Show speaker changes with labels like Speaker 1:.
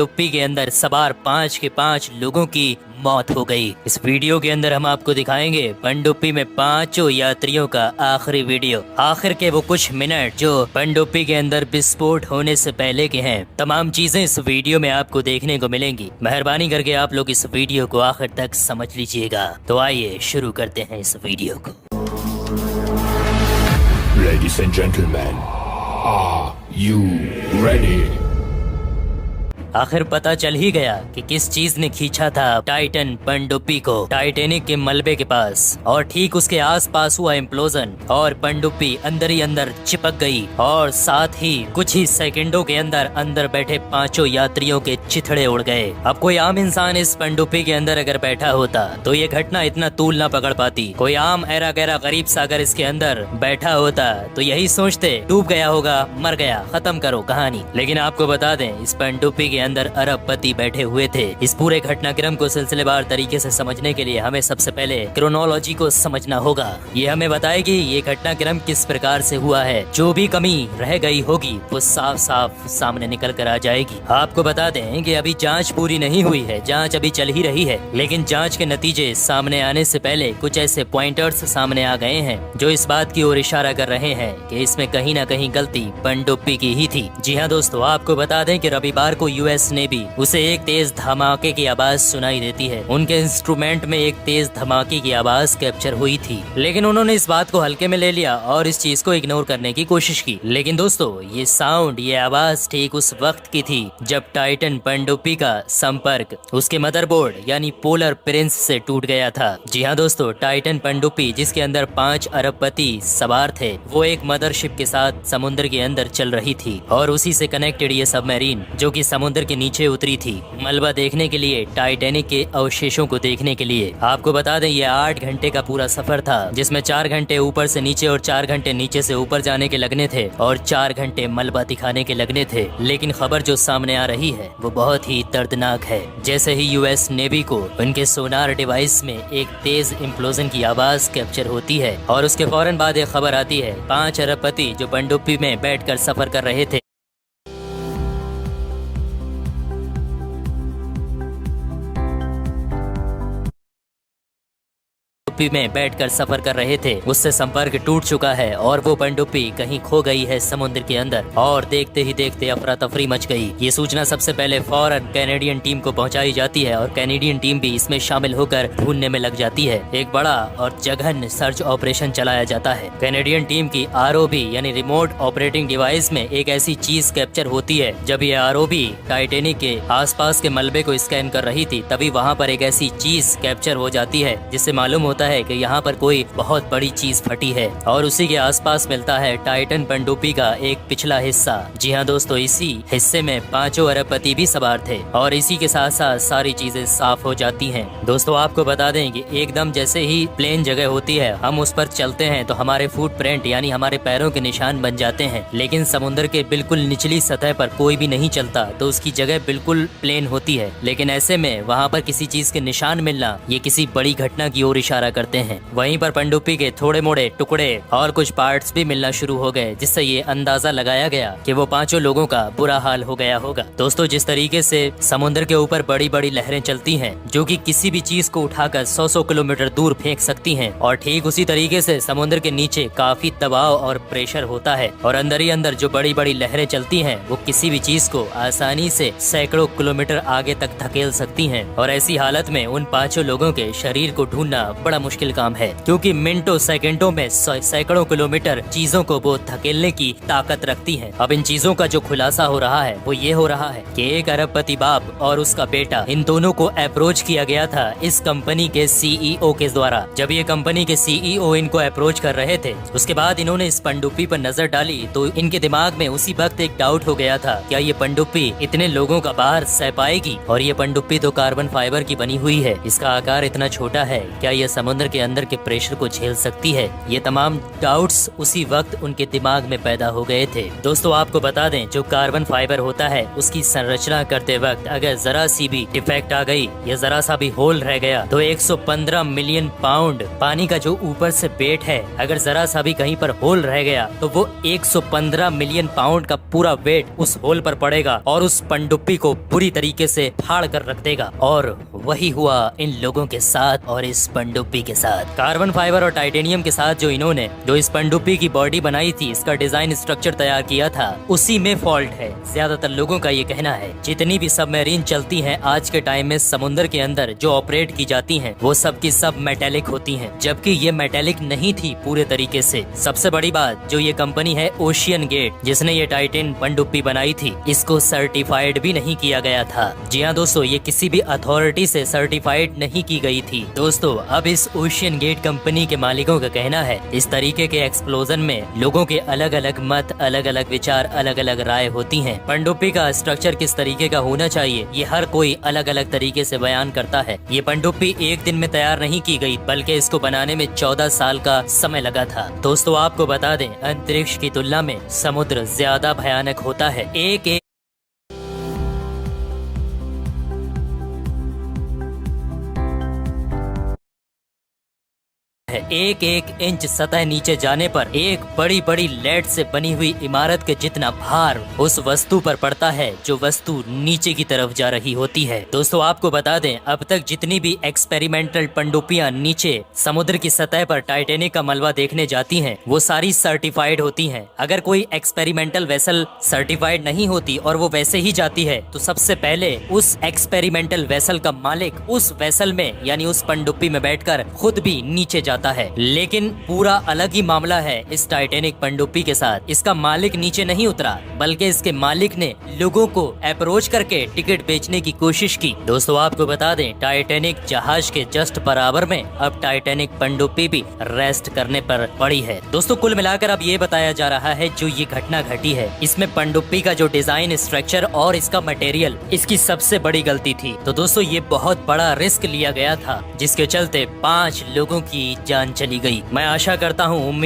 Speaker 1: पनडुब्बी के अंदर सवार 5 के 5 लोगों की मौत हो गई। इस वीडियो के अंदर हम आपको दिखाएंगे पनडुब्बी में 5 यात्रियों का आखिरी वीडियो, आखिर के वो कुछ मिनट जो पनडुब्बी के अंदर विस्फोट होने से पहले के हैं। तमाम चीजें इस वीडियो में आपको देखने को मिलेंगी। मेहरबानी करके आप लोग इस वीडियो को आखिर तक समझ लीजिएगा। तो आइए शुरू करते हैं इस वीडियो को।
Speaker 2: Ladies and gentlemen, are you ready?
Speaker 1: आखिर पता चल ही गया कि किस चीज ने खींचा था टाइटन पनडुब्बी को टाइटैनिक के मलबे के पास, और ठीक उसके आसपास हुआ इम्प्लोजन और पनडुब्बी अंदर ही अंदर चिपक गई और साथ ही कुछ ही सेकंडों के अंदर अंदर बैठे 5 यात्रियों के चिथड़े उड़ गए। अब कोई आम इंसान इस पनडुब्बी के अंदर अगर बैठा होता तो ये घटना इतना तूल ना पकड़ पाती। कोई आम ऐरा गैरा गरीब सा अगर इसके अंदर बैठा होता तो यही सोचते डूब गया होगा, मर गया, खत्म करो कहानी। लेकिन आपको बता दें इस पनडुब्बी के अंदर अरबपति बैठे हुए थे। इस पूरे घटनाक्रम को सिलसिलेवार तरीके से समझने के लिए हमें सबसे पहले क्रोनोलॉजी को समझना होगा। ये हमें बताएगी ये घटनाक्रम किस प्रकार से हुआ है। जो भी कमी रह गई होगी वो साफ साफ सामने निकल कर आ जाएगी। आपको बता दें कि अभी जांच पूरी नहीं हुई है, जांच अभी चल ही रही है, लेकिन जांच के नतीजे सामने आने से पहले कुछ ऐसे पॉइंटर्स सामने आ गए हैं जो इस बात की ओर इशारा कर रहे हैं कि इसमें कहीं ना कहीं गलती पनडुब्बी की ही थी। जी हाँ दोस्तों, आपको बता दें कि रविवार को यूएस ने भी उसे एक तेज धमाके की आवाज सुनाई देती है। उनके इंस्ट्रूमेंट में एक तेज धमाके की आवाज कैप्चर हुई थी, लेकिन उन्होंने इस बात को हल्के में ले लिया और इस चीज को इग्नोर करने की कोशिश की। लेकिन दोस्तों ये साउंड, ये आवाज ठीक उस वक्त की थी जब टाइटन पनडुब्बी का संपर्क उसके मदरबोर्ड यानी पोलर प्रिंस से टूट गया था। जी हाँ दोस्तों, टाइटन पनडुब्बी जिसके अंदर 5 अरबपति सवार थे वो एक मदरशिप के साथ समुद्र के अंदर चल रही थी और उसी से कनेक्टेड ये सबमरीन जो कि समुद्र के नीचे उतरी थी मलबा देखने के लिए, टाइटैनिक के अवशेषों को देखने के लिए। आपको बता दें ये 8 घंटे का पूरा सफर था जिसमें 4 घंटे ऊपर से नीचे और 4 घंटे नीचे से ऊपर जाने के लगने थे और 4 घंटे मलबा दिखाने के लगने थे। लेकिन खबर जो सामने आ रही है वो बहुत ही दर्दनाक है। जैसे ही यूएस नेवी को उनके सोनार डिवाइस में एक तेज इम्प्लोजन की आवाज कैप्चर होती है और उसके फौरन बाद एक खबर आती है 5 अरबपति जो पनडुब्बी में बैठकर सफर कर रहे थे में बैठकर सफर कर रहे थे, उससे संपर्क टूट चुका है और वो पनडुब्बी कहीं खो गई है समुद्र के अंदर। और देखते ही देखते अफरा तफरी मच गई। ये सूचना सबसे पहले फौरन कैनेडियन टीम को पहुंचाई जाती है और कैनेडियन टीम भी इसमें शामिल होकर ढूंढने में लग जाती है। एक बड़ा और जघन्य सर्च ऑपरेशन चलाया जाता है। कैनेडियन टीम की आरओबी यानी रिमोट ऑपरेटिंग डिवाइस में एक ऐसी चीज कैप्चर होती है। जब ये आरओबी टाइटैनिक के आसपास के मलबे को स्कैन कर रही थी तभी वहाँ पर एक ऐसी चीज कैप्चर हो जाती है जिससे मालूम होता है कि यहाँ पर कोई बहुत बड़ी चीज फटी है और उसी के आसपास मिलता है टाइटन पनडुब्बी का एक पिछला हिस्सा। जी हाँ दोस्तों, इसी हिस्से में 5 अरबपति भी सवार थे और इसी के साथ साथ सारी चीजें साफ हो जाती हैं। दोस्तों आपको बता दें कि एकदम जैसे ही प्लेन जगह होती है हम उस पर चलते हैं तो हमारे फुटप्रिंट यानी हमारे पैरों के निशान बन जाते हैं, लेकिन समुद्र के बिल्कुल निचली सतह पर कोई भी नहीं चलता तो उसकी जगह बिल्कुल प्लेन होती है। लेकिन ऐसे में वहाँ पर किसी चीज के निशान मिलना ये किसी बड़ी घटना की ओर इशारा करते हैं। वहीं पर पनडुब्बी के थोड़े मोड़े टुकड़े और कुछ पार्ट्स भी मिलना शुरू हो गए जिससे ये अंदाजा लगाया गया कि वो 5 लोगों का बुरा हाल हो गया होगा। दोस्तों जिस तरीके से समुद्र के ऊपर बड़ी बड़ी लहरें चलती हैं जो कि किसी भी चीज को उठाकर 100 किलोमीटर दूर फेंक सकती हैं, और ठीक उसी तरीके से समुद्र के नीचे काफी दबाव और प्रेशर होता है और अंदर ही अंदर जो बड़ी बड़ी लहरें चलती हैं वो किसी भी चीज को आसानी से सैकड़ों किलोमीटर आगे तक धकेल सकती हैं। और ऐसी हालत में उन 5 लोगों के शरीर को ढूंढना बड़ा मुश्किल काम है क्योंकि मिनटों सेकंडों में सैकड़ों किलोमीटर चीजों को वो धकेलने की ताकत रखती हैं। अब इन चीजों का जो खुलासा हो रहा है वो ये हो रहा है कि एक अरबपति बाप और उसका बेटा, इन दोनों को अप्रोच किया गया था इस कंपनी के सीईओ के द्वारा। जब ये कंपनी के सीईओ इनको अप्रोच कर रहे थे उसके बाद इन्होंने इस पनडुब्बी पर नजर डाली तो इनके दिमाग में उसी वक्त एक डाउट हो गया था, क्या ये पनडुब्बी इतने लोगों का भार सह पाएगी? और ये पनडुब्बी तो कार्बन फाइबर की बनी हुई है, इसका आकार इतना छोटा है, क्या ये समुद्र समुद्र के अंदर के प्रेशर को झेल सकती है। ये तमाम डाउट्स उसी वक्त उनके दिमाग में पैदा हो गए थे। दोस्तों आपको बता दें, जो कार्बन फाइबर होता है उसकी संरचना करते वक्त अगर जरा सी भी डिफेक्ट आ गई या जरा सा भी होल रह गया तो 115 मिलियन पाउंड पानी का जो ऊपर से वेट है, अगर जरा सा भी कहीं पर होल रह गया तो वो 115 मिलियन पाउंड का पूरा वेट उस होल पर पड़ेगा और उस पनडुब्बी को बुरी तरीके से फाड़ कर रख देगा। और वही हुआ इन लोगों के साथ और इस पनडुब्बी के साथ। कार्बन फाइबर और टाइटेनियम के साथ जो इस पनडुब्बी की बॉडी बनाई थी, इसका डिजाइन स्ट्रक्चर तैयार किया था, उसी में फॉल्ट है। ज्यादातर लोगों का ये कहना है जितनी भी सबमरीन चलती हैं आज के टाइम में समुद्र के अंदर जो ऑपरेट की जाती हैं वो सब की सब मेटेलिक होती हैं, जबकि ये मेटेलिक नहीं थी पूरे तरीके से। सबसे बड़ी बात, जो ये कंपनी है ओशियन गेट जिसने ये टाइटन पनडुब्बी बनाई थी, इसको सर्टिफाइड भी नहीं किया गया था। जी हाँ दोस्तों, ये किसी भी अथॉरिटी से सर्टिफाइड नहीं की गई थी। दोस्तों अब इस ओशियन गेट कंपनी के मालिकों का कहना है इस तरीके के एक्सप्लोजन में लोगों के अलग अलग मत, अलग अलग विचार, अलग अलग राय होती हैं। पनडुब्बी का स्ट्रक्चर किस तरीके का होना चाहिए ये हर कोई अलग अलग तरीके से बयान करता है। ये पनडुब्बी एक दिन में तैयार नहीं की गई बल्कि इसको बनाने में 14 साल का समय लगा था। दोस्तों आपको बता दें, अंतरिक्ष की तुलना में समुद्र ज्यादा भयानक होता है। एक एक इंच सतह नीचे जाने पर एक बड़ी बड़ी लेड से बनी हुई इमारत के जितना भार उस वस्तु पर पड़ता है जो वस्तु नीचे की तरफ जा रही होती है। दोस्तों आपको बता दें, अब तक जितनी भी एक्सपेरिमेंटल पनडुब्बियां नीचे समुद्र की सतह पर टाइटेनिक का मलबा देखने जाती हैं, वो सारी सर्टिफाइड होती हैं। अगर कोई एक्सपेरिमेंटल वेसल सर्टिफाइड नहीं होती और वो वैसे ही जाती है तो सबसे पहले उस एक्सपेरिमेंटल वेसल का मालिक उस वेसल में यानी उस पनडुब्बी में बैठकर खुद भी नीचे जाता है। लेकिन पूरा अलग ही मामला है इस टाइटेनिक पनडुब्बी के साथ। इसका मालिक नीचे नहीं उतरा बल्कि इसके मालिक ने लोगों को अप्रोच करके टिकट बेचने की कोशिश की। दोस्तों आपको बता दें, टाइटेनिक जहाज के जस्ट बराबर में अब टाइटेनिक पनडुब्बी भी रेस्ट करने पर पड़ी है। दोस्तों कुल मिलाकर अब ये बताया जा रहा है जो ये घटना घटी है इसमें पनडुब्बी का जो डिजाइन, स्ट्रक्चर और इसका मटेरियल, इसकी सबसे बड़ी गलती थी। तो दोस्तों ये बहुत बड़ा रिस्क लिया गया था जिसके चलते 5 लोगों की जान चली गई। मैं आशा करता हूँ, उम्मीद